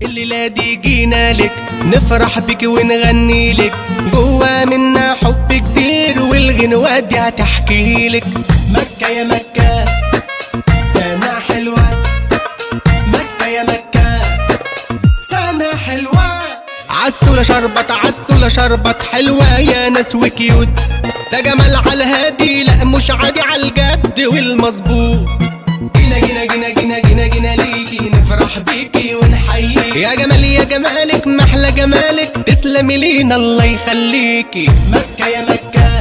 الليلة دي جينا لك نفرح بك ونغني لك، جوا منا حب كبير والغنوة دي هتحكي لك. مكة يا مكة سنة حلوة، مكة يا مكة سنة حلوة. عسولة شربت عسولة شربت حلوة يا ناس وكيوت، ده جمال على الهادي لا مش عادي على الجد والمظبوط. جينا جينا جينا جينا جينا جينا ليكي نفرح بيكي ونحييكي، يا جمالي يا جمالك محلى جمالك، تسلمي لينا الله يخليكي. مكة يا مكة